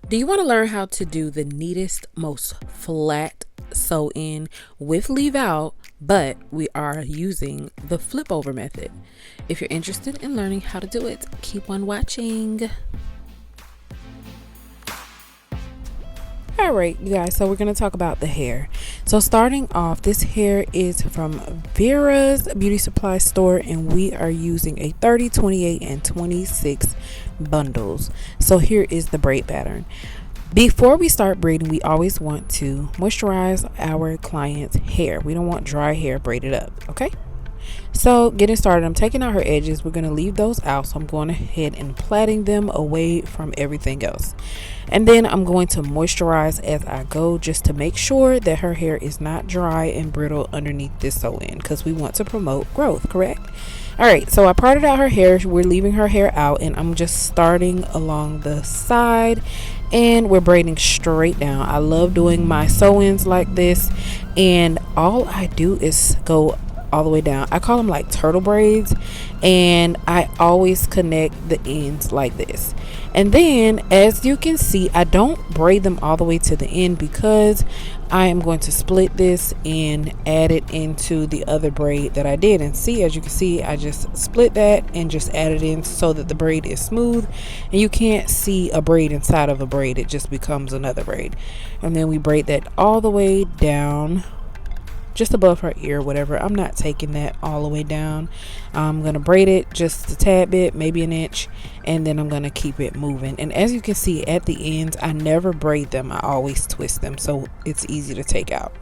Do you want to learn how to do the neatest, most flat sew in with leave out, but we are using the flip over method? If you're interested in learning how to do it, keep on watching. Alright, you guys, so we're going to talk about the hair. So starting off, this hair is from Vera's Beauty Supply Store, and we are using a 30, 28, and 26 bundles. So here is the braid pattern. Before we start braiding, we always want to moisturize our client's hair. We don't want dry hair braided up, okay? So getting started, I'm taking out her edges. We're going to leave those out, so I'm going ahead and plaiting them away from everything else. And then I'm going to moisturize as I go, just to make sure that her hair is not dry and brittle underneath this sew-in, because we want to promote growth, correct? Alright, so I parted out her hair. We're leaving her hair out, and I'm just starting along the side, and we're braiding straight down. I love doing my sew-ins like this, and all I do is go all the way down. I call them like turtle braids, and I always connect the ends like this. And then, as you can see, I don't braid them all the way to the end because I am going to split this and add it into the other braid that I did. And see, as you can see, I just split that and just add it in so that the braid is smooth and you can't see a braid inside of a braid. It just becomes another braid. And then we braid that all the way down, just above her ear, whatever. I'm not taking that all the way down. I'm gonna braid it just a tad bit, maybe an inch, and then I'm gonna keep it moving. And as you can see at the ends, I never braid them, I always twist them, so it's easy to take out.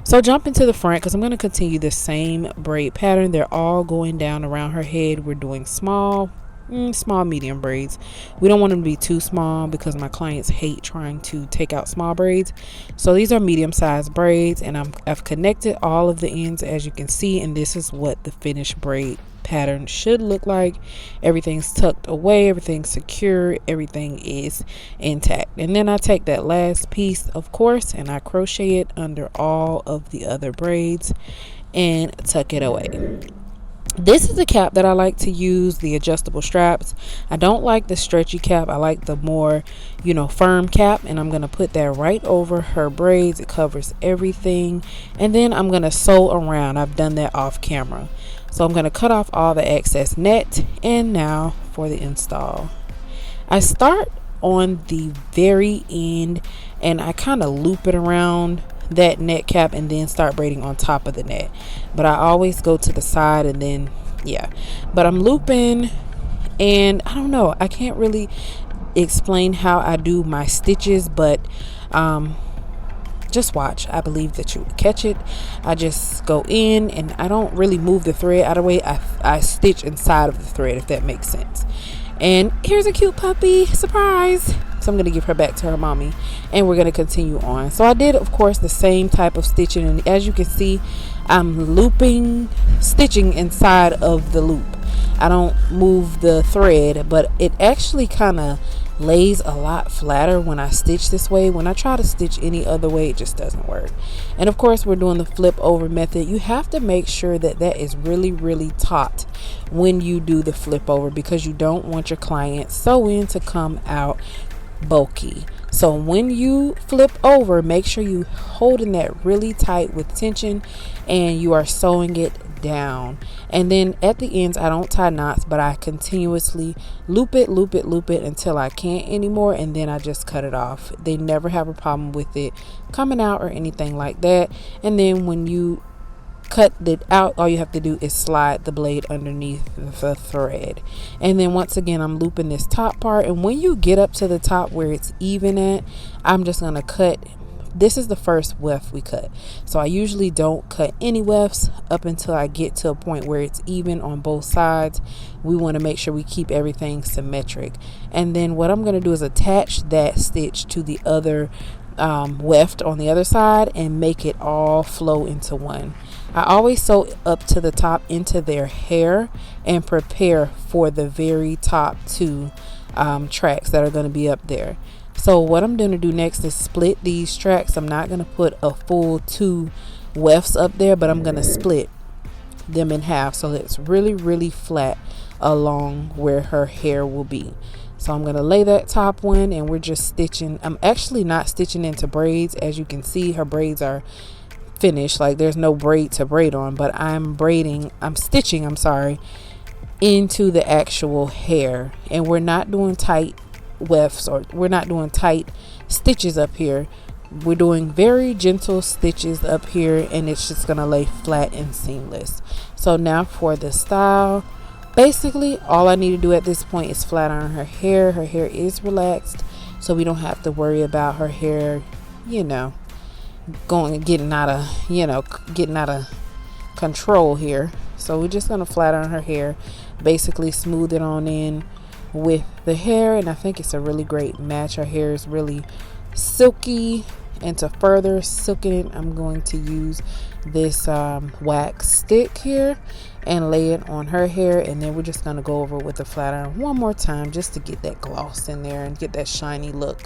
So jump into the front, because I'm going to continue the same braid pattern. They're all going down around her head. We're doing small medium braids. We don't want them to be too small because my clients hate trying to take out small braids. So these are medium sized braids, and I've connected all of the ends, as you can see, and this is what the finished braid pattern should look like. Everything's tucked away, everything's secure, everything is intact. And then I take that last piece, of course, and I crochet it under all of the other braids and tuck it away. This is the cap that I like to use, the adjustable straps. I don't like the stretchy cap. I like the more, firm cap. And I'm going to put that right over her braids. It covers everything. And then I'm going to sew around. I've done that off camera. So I'm going to cut off all the excess net. And now for the install. I start on the very end and I kind of loop it around that net cap and then start braiding on top of the net. But I always go to the side and then but I'm looping, and I don't know, I can't really explain how I do my stitches, but just watch. I believe that you would catch it. I just go in and I don't really move the thread out of the way. I stitch inside of the thread, if that makes sense. And here's a cute puppy, surprise. So I'm going to give her back to her mommy, and we're going to continue on. So I did, of course, the same type of stitching, and as you can see, I'm stitching inside of the loop. I don't move the thread, but it actually kind of lays a lot flatter when I stitch this way. When I try to stitch any other way, it just doesn't work. And of course, we're doing the flip over method. You have to make sure that that is really, really taut when you do the flip over, because you don't want your client sew in to come out bulky. So when you flip over, make sure you holding that really tight with tension and you are sewing it down. And then at the ends, I don't tie knots, but I continuously loop it until I can't anymore, and then I just cut it off. They never have a problem with it coming out or anything like that. And then when you cut it out, all you have to do is slide the blade underneath the thread. And then once again, I'm looping this top part, and when you get up to the top where it's even at, I'm just gonna cut. This is the first weft we cut, so I usually don't cut any wefts up until I get to a point where it's even on both sides. We want to make sure we keep everything symmetric. And then what I'm going to do is attach that stitch to the other weft on the other side and make it all flow into one. I always sew up to the top into their hair and prepare for the very top two tracks that are going to be up there. So what I'm going to do next is split these tracks. I'm not going to put a full two wefts up there, but I'm going to split them in half so that it's really, really flat along where her hair will be. So I'm going to lay that top one, and we're just stitching. I'm actually not stitching into braids. As you can see, her braids are finished, like there's no braid to braid on, but I'm stitching, into the actual hair. And we're not doing tight wefts, or we're not doing tight stitches up here. We're doing very gentle stitches up here, and it's just gonna lay flat and seamless. So now for the style, basically all I need to do at this point is flat iron her hair. Her hair is relaxed, so we don't have to worry about her hair, getting out of control here. So we're just gonna flat iron her hair, basically smooth it on in with the hair, and I think it's a really great match. Her hair is really silky, and to further silken it, I'm going to use this wax stick here and lay it on her hair, and then we're just going to go over with the flat iron one more time just to get that gloss in there and get that shiny look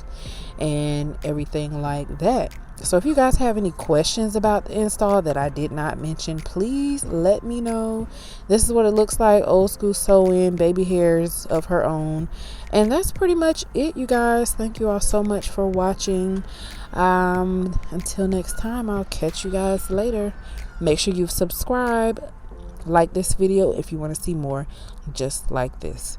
and everything like that. So if you guys have any questions about the install that I did not mention, please let me know. This is what it looks like, old school sew-in, baby hairs of her own. And that's pretty much it, you guys. Thank you all so much for watching. Until next time, I'll catch you guys later. Make sure you subscribe, like this video if you want to see more just like this.